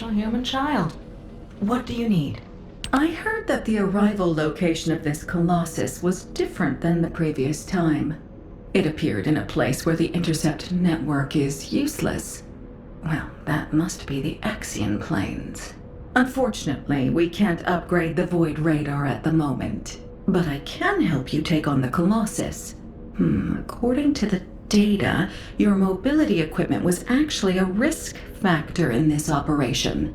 special human child. What do you need? I heard that the arrival location of this colossus was different than the previous time. It appeared in a place where the intercept network is useless. Well, that must be the Axion planes. Unfortunately, we can't upgrade the Void radar at the moment. But I can help you take on the colossus. According to the data, your mobility equipment was actually a risk factor in this operation.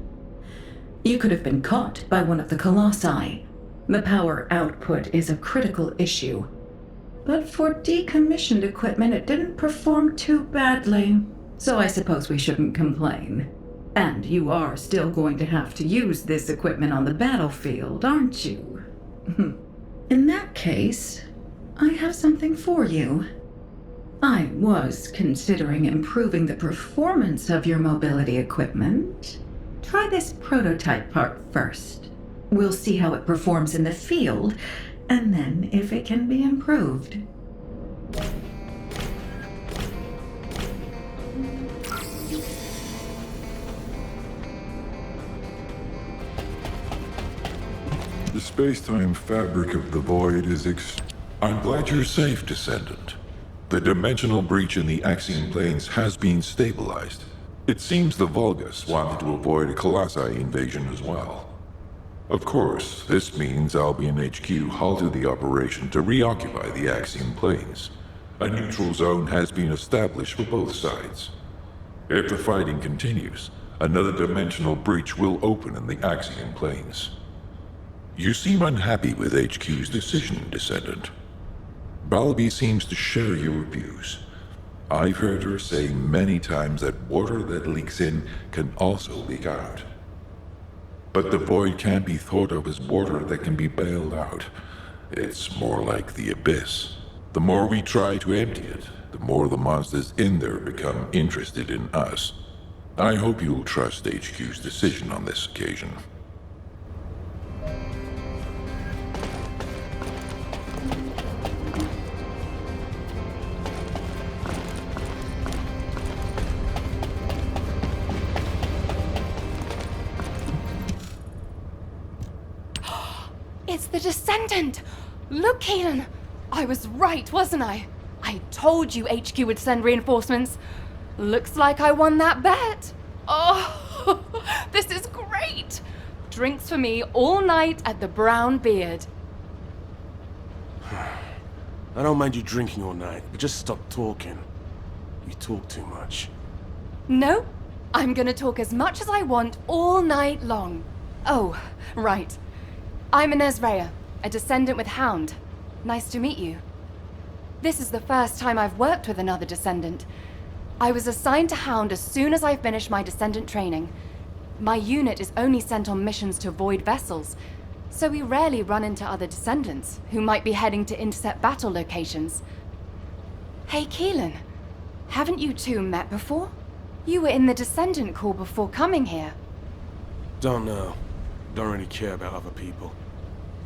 You could have been caught by one of the colossi. The power output is a critical issue. But for decommissioned equipment, it didn't perform too badly. So I suppose we shouldn't complain. And you are still going to have to use this equipment on the battlefield, aren't you? In that case, I have something for you. I was considering improving the performance of your mobility equipment. Try this prototype part first. We'll see how it performs in the field, and then if it can be improved. The space-time fabric of the Void is I'm glad you're safe, Descendant. The dimensional breach in the Axion planes has been stabilized. It seems the Vulgus wanted to avoid a Colossi invasion as well. Of course, this means Albion HQ halted the operation to reoccupy the Axion planes. A neutral zone has been established for both sides. If the fighting continues, another dimensional breach will open in the Axion planes. You seem unhappy with HQ's decision, Descendant. Balby seems to share your views. I've heard her say many times that water that leaks in can also leak out. But the Void can't be thought of as water that can be bailed out. It's more like the abyss. The more we try to empty it, the more the monsters in there become interested in us. I hope you'll trust HQ's decision on this occasion. It's the Descendant! Look, Keelan! I was right, wasn't I? I told you HQ would send reinforcements. Looks like I won that bet. Oh, this is great! Drinks for me all night at the Brown Beard. I don't mind you drinking all night, but just stop talking. You talk too much. No, I'm gonna talk as much as I want all night long. Oh, right. I'm Inez Rhea, a Descendant with Hound. Nice to meet you. This is the first time I've worked with another Descendant. I was assigned to Hound as soon as I finished my Descendant training. My unit is only sent on missions to Void vessels, so we rarely run into other Descendants who might be heading to intercept battle locations. Hey, Keelan, haven't you two met before? You were in the Descendant Corps before coming here. Don't know. Don't really care about other people.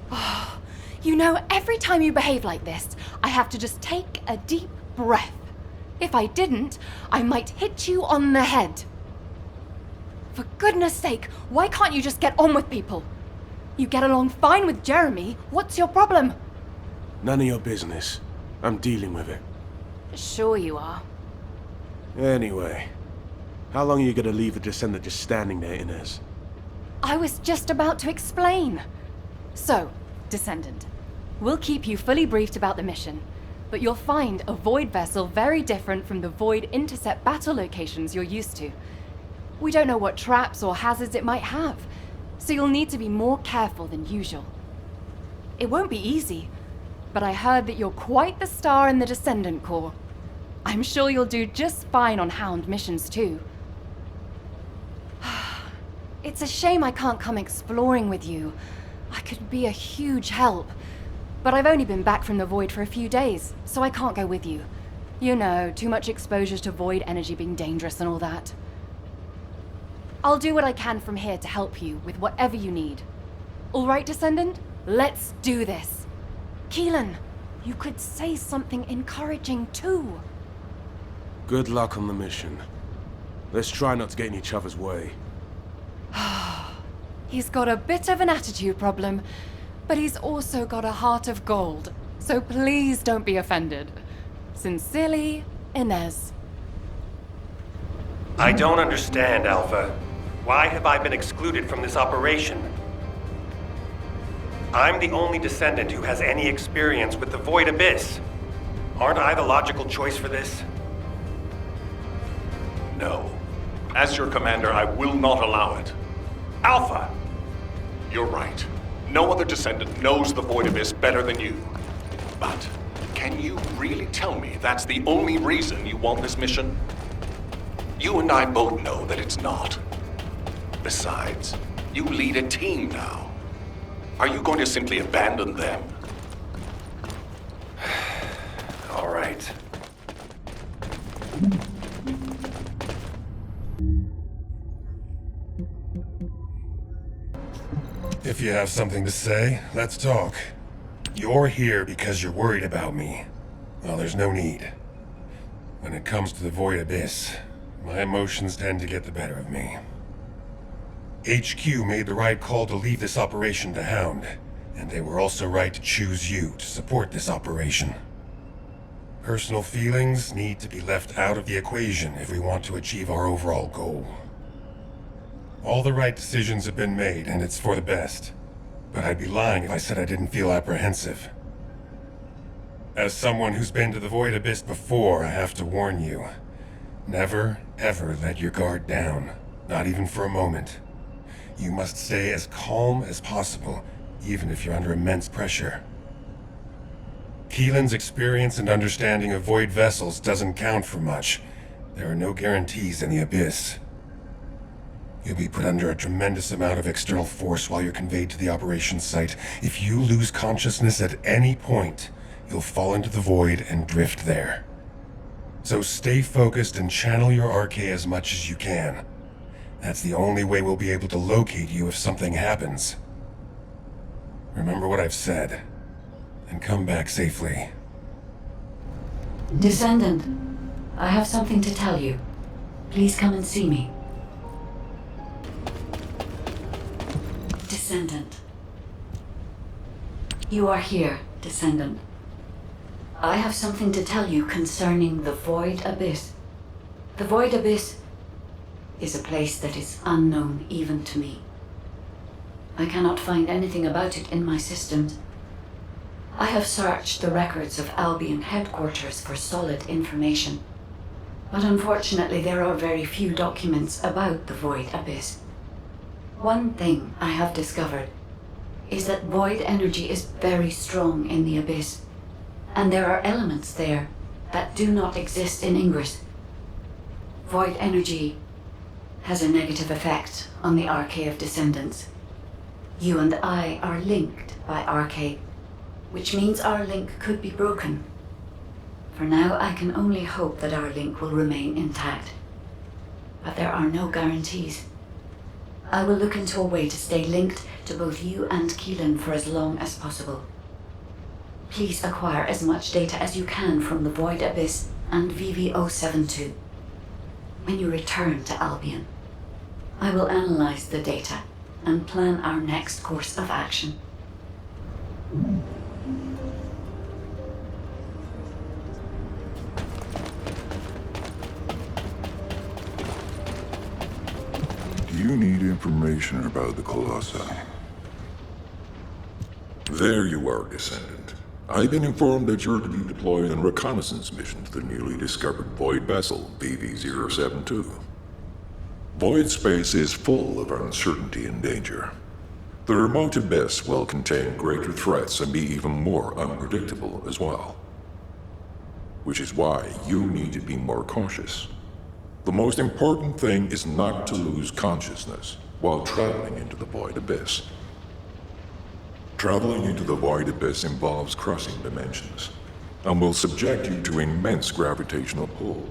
Oh, you know, every time you behave like this, I have to just take a deep breath. If I didn't, I might hit you on the head. For goodness sake, why can't you just get on with people? You get along fine with Jeremy. What's your problem? None of your business. I'm dealing with it. Sure you are. Anyway, how long are you gonna leave the Descendant just standing there, Inez? I was just about to explain. So, Descendant, we'll keep you fully briefed about the mission, but you'll find a Void vessel very different from the Void intercept battle locations you're used to. We don't know what traps or hazards it might have, so you'll need to be more careful than usual. It won't be easy, but I heard that you're quite the star in the Descendant Corps. I'm sure you'll do just fine on Hound missions too. It's a shame I can't come exploring with you. I could be a huge help. But I've only been back from the Void for a few days, so I can't go with you. You know, too much exposure to Void energy being dangerous and all that. I'll do what I can from here to help you with whatever you need. All right, Descendant? Let's do this. Keelan, you could say something encouraging too. Good luck on the mission. Let's try not to get in each other's way. He's got a bit of an attitude problem, but he's also got a heart of gold. So please don't be offended. Sincerely, Inez. I don't understand, Alpha. Why have I been excluded from this operation? I'm the only descendant who has any experience with the Void Abyss. Aren't I the logical choice for this? No. As your commander, I will not allow it. Alpha! You're right. No other descendant knows the Void Abyss better than you. But can you really tell me that's the only reason you want this mission? You and I both know that it's not. Besides, you lead a team now. Are you going to simply abandon them? All right. If you have something to say, let's talk. You're here because you're worried about me. Well, there's no need. When it comes to the Void Abyss, my emotions tend to get the better of me. HQ made the right call to leave this operation to Hound, and they were also right to choose you to support this operation. Personal feelings need to be left out of the equation if we want to achieve our overall goal. All the right decisions have been made, and it's for the best. But I'd be lying if I said I didn't feel apprehensive. As someone who's been to the Void Abyss before, I have to warn you. Never, ever let your guard down. Not even for a moment. You must stay as calm as possible, even if you're under immense pressure. Keelan's experience and understanding of Void vessels doesn't count for much. There are no guarantees in the Abyss. You'll be put under a tremendous amount of external force while you're conveyed to the operations site. If you lose consciousness at any point, you'll fall into the Void and drift there. So stay focused and channel your RK as much as you can. That's the only way we'll be able to locate you if something happens. Remember what I've said, and come back safely. Descendant, I have something to tell you. Please come and see me. Descendant. You are here, Descendant. I have something to tell you concerning the Void Abyss. The Void Abyss is a place that is unknown even to me. I cannot find anything about it in my systems. I have searched the records of Albion headquarters for solid information, but unfortunately there are very few documents about the Void Abyss. One thing I have discovered is that void energy is very strong in the Abyss, and there are elements there that do not exist in Ingris. Void energy has a negative effect on the RK of Descendants. You and I are linked by RK, which means our link could be broken. For now, I can only hope that our link will remain intact. But there are no guarantees. I will look into a way to stay linked to both you and Keelan for as long as possible. Please acquire as much data as you can from the Void Abyss and VV-072. When you return to Albion, I will analyze the data and plan our next course of action. Do you need information about the Colossi? There you are, Descendant. I've been informed that you're to be deployed on a reconnaissance mission to the newly discovered Void vessel, VV-072. Void space is full of uncertainty and danger. The remote abyss will contain greater threats and be even more unpredictable as well. Which is why you need to be more cautious. The most important thing is not to lose consciousness while traveling into the Void Abyss. Traveling into the Void Abyss involves crossing dimensions, and will subject you to immense gravitational pull,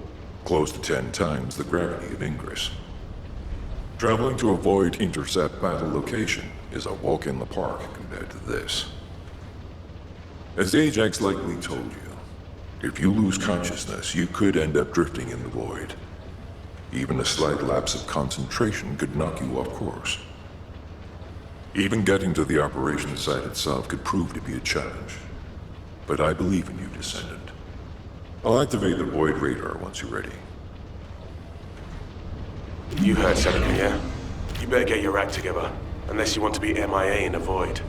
close to 10 times the gravity of Ingris. Traveling to a Void intercept battle location is a walk in the park compared to this. As Ajax likely told you, if you lose consciousness, you could end up drifting in the Void. Even a slight lapse of concentration could knock you off course. Even getting to the operations site itself could prove to be a challenge. But I believe in you, Descendant. I'll activate the Void radar once you're ready. You heard Seneca, yeah? You better get your act together, unless you want to be MIA in the Void.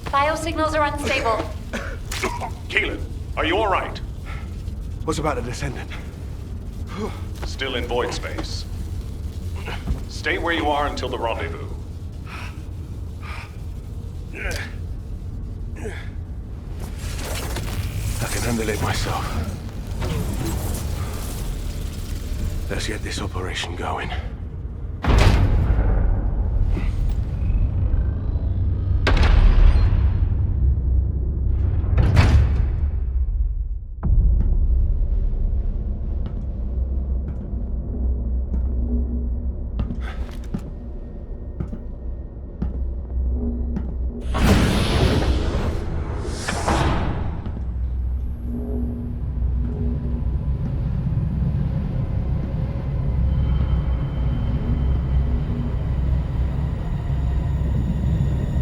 Biosignals are unstable. Keelan, are you all right? What's about the Descendant? Still in void space. Stay where you are until the rendezvous. I can handle it myself. Let's get this operation going.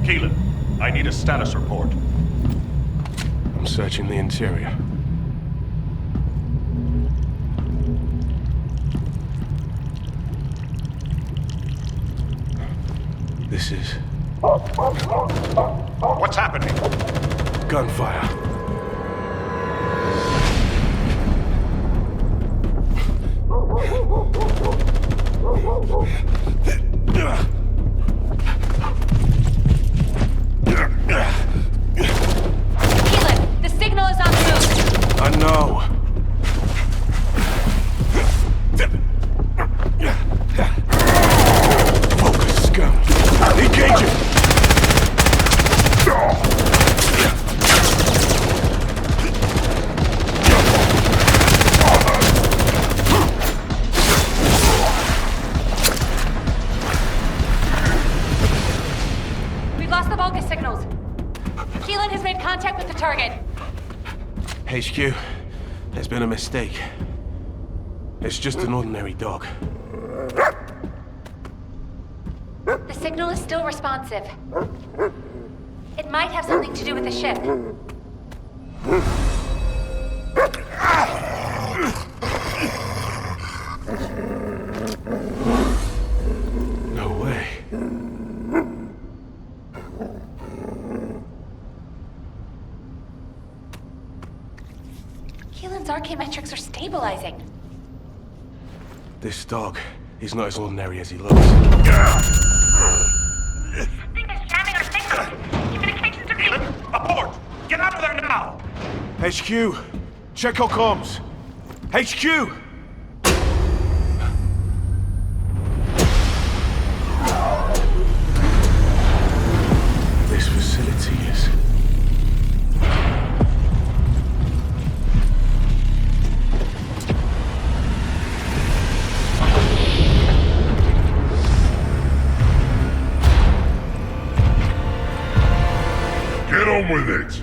Keelan, I need a status report. I'm searching the interior. This is... What's happening? gunfire. Keelan, the signal is on the move. I know. Focus, scum. Engage it! We've lost the bogus signals. Keelan has made contact with the target. HQ, there's been a mistake. It's just an ordinary dog. The signal is still responsive. It might have something to do with the ship. No way. Keelan's archaeometrics are stabilizing. This dog, he's not as ordinary as he looks. Something is jamming our signal. Communications are Keelan, abort! Get out of there now! HQ, check your comms. HQ! This facility is... Get on with it!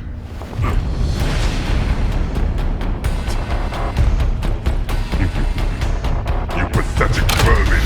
You pathetic vermin!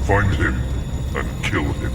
Find him and kill him.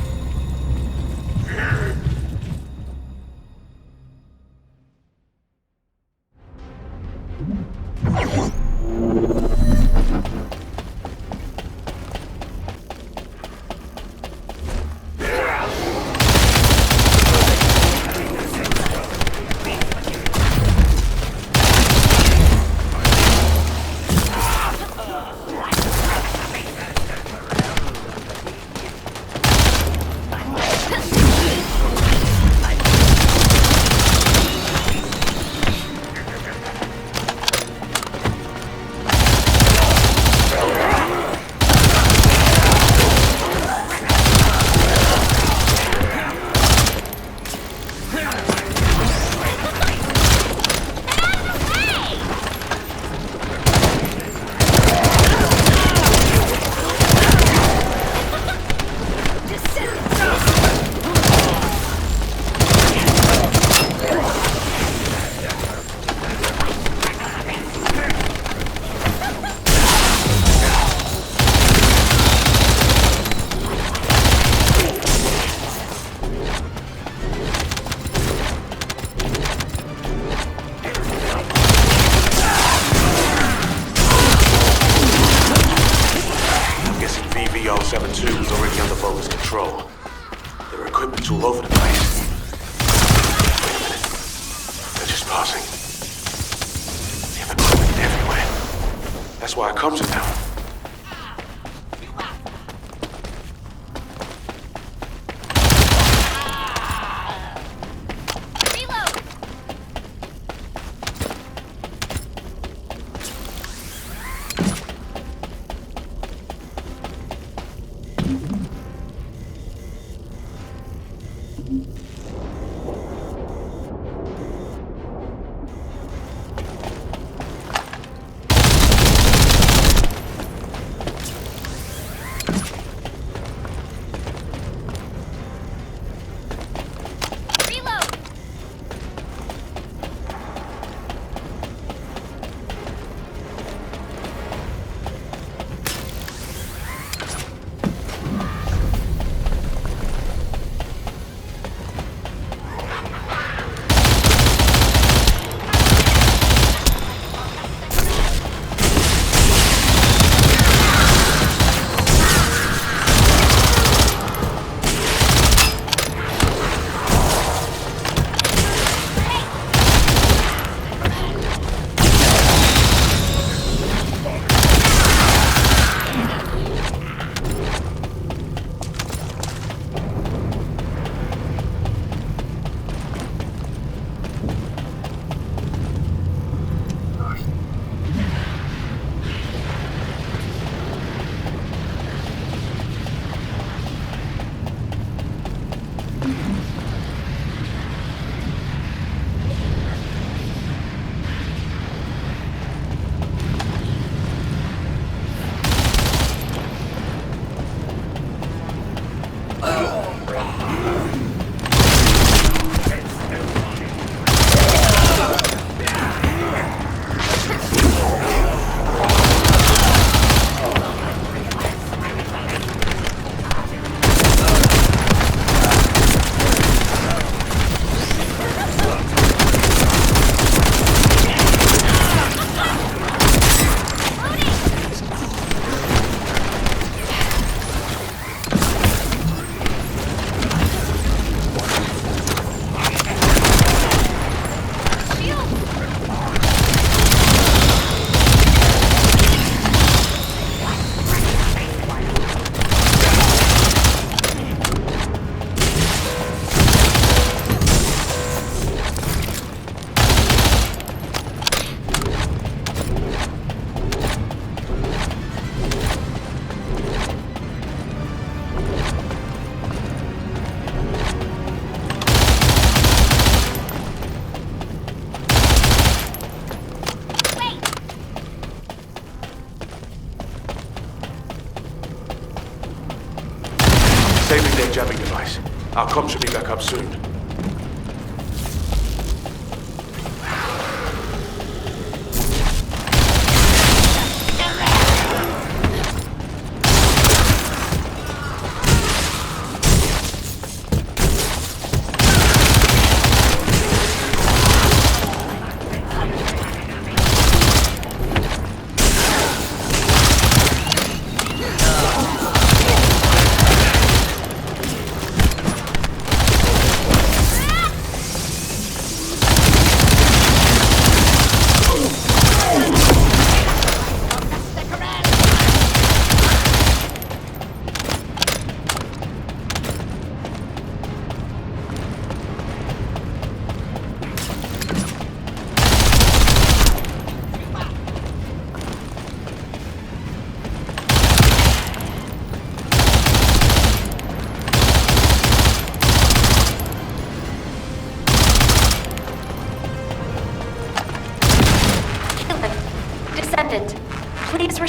Disabling their jamming device. Our comms should be back up soon.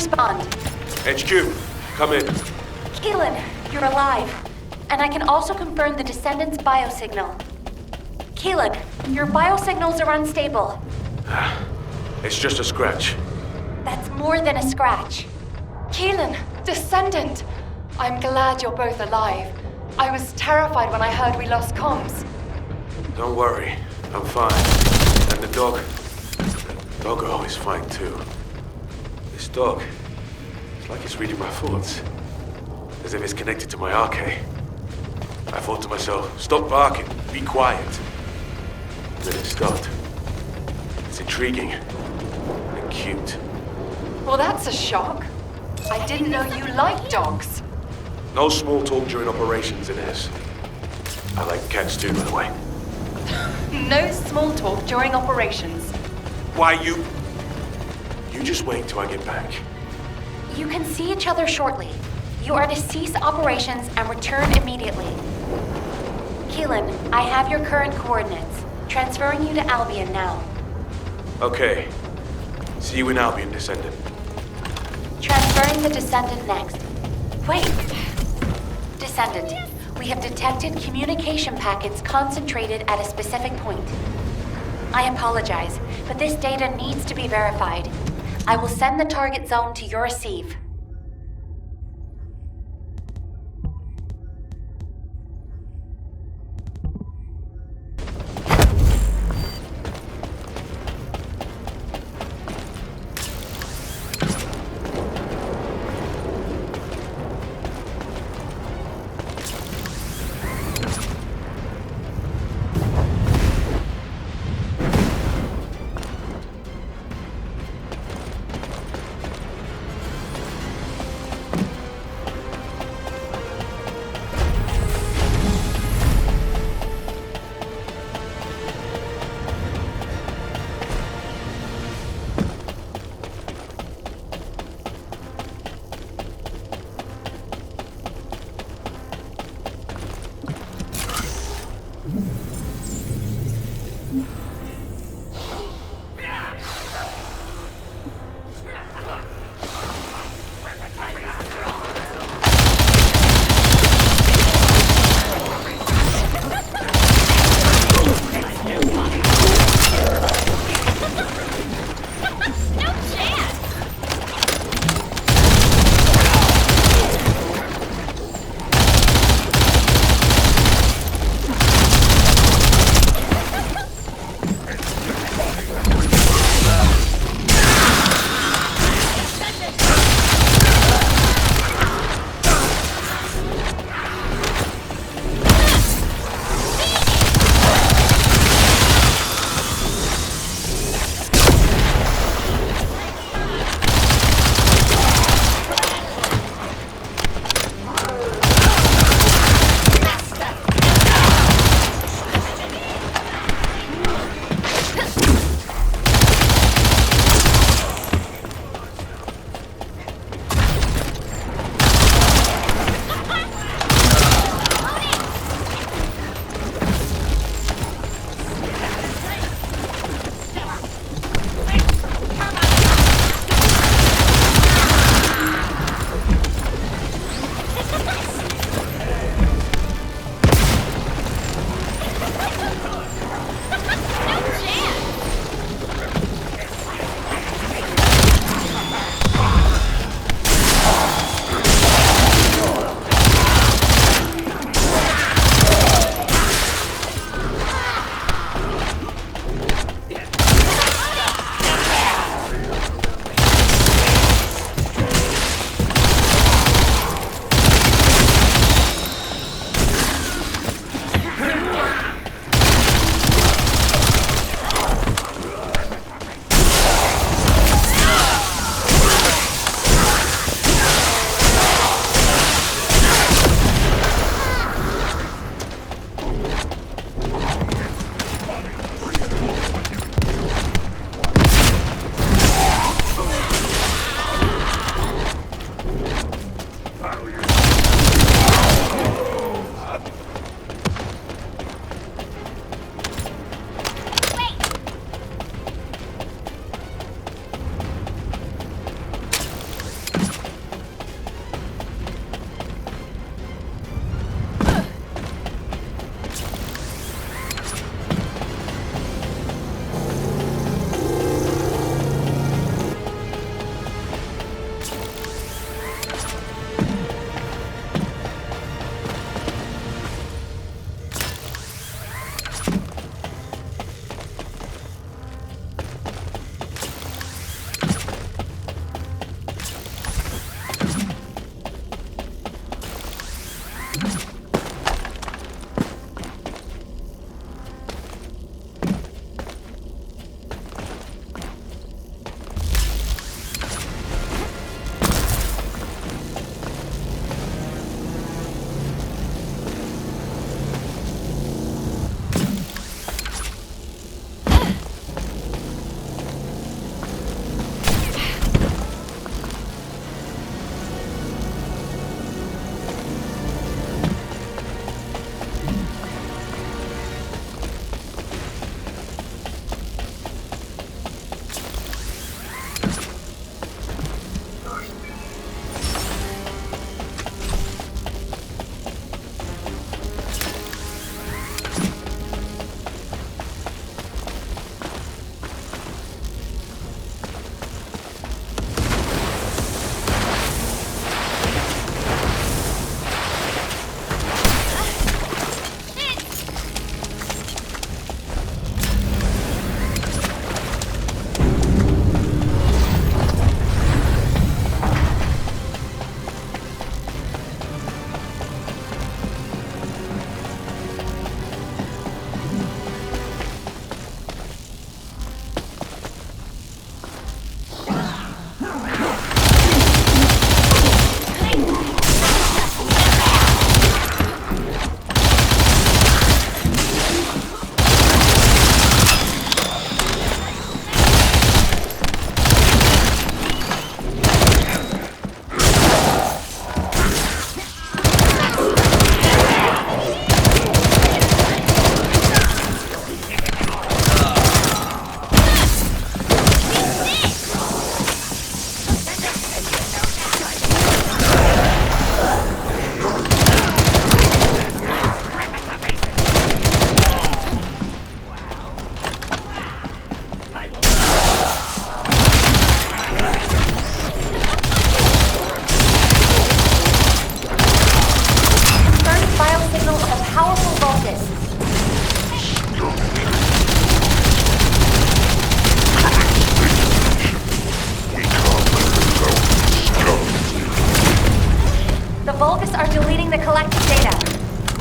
respond. HQ, come in. Keelan, you're alive. And I can also confirm the Descendants' biosignal. Keelan, your biosignals are unstable. It's just a scratch. That's more than a scratch. Keelan, Descendant! I'm glad you're both alive. I was terrified when I heard we lost comms. Don't worry, I'm fine. And the doggo is fine too. This dog, it's like it's reading my thoughts. As if it's connected to my arcade. I thought to myself, stop barking, be quiet. And then it stopped. It's intriguing and cute. Well, that's a shock. I didn't know you liked dogs. No small talk during operations, Inez. I like cats too, by the way. No small talk during operations. Why you just wait till I get back. You can see each other shortly. You are to cease operations and return immediately. Keelan, I have your current coordinates. Transferring you to Albion now. Okay. See you in Albion, Descendant. Transferring the Descendant next. Wait. Descendant, we have detected communication packets concentrated at a specific point. I apologize, but this data needs to be verified. I will send the target zone to your receive.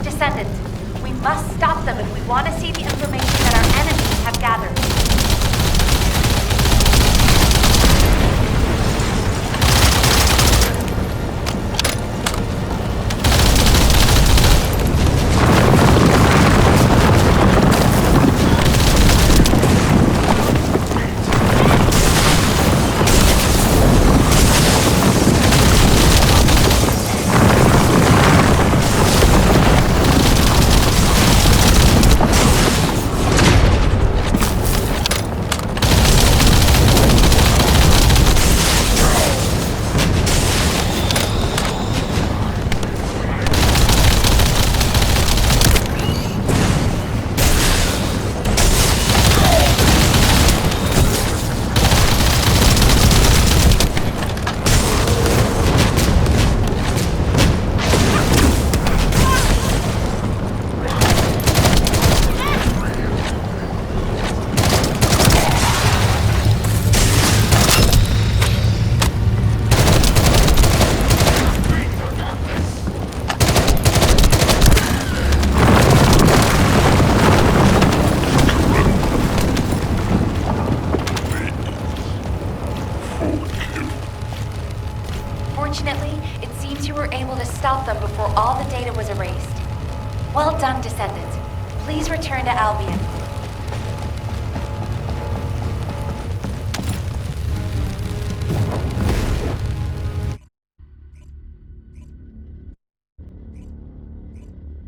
Descendant. We must stop them if we want to see the information that our enemies have gathered. Fortunately, it seems you were able to stop them before all the data was erased. Well done, Descendants. Please return to Albion.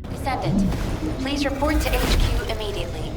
Descendant, please report to HQ immediately.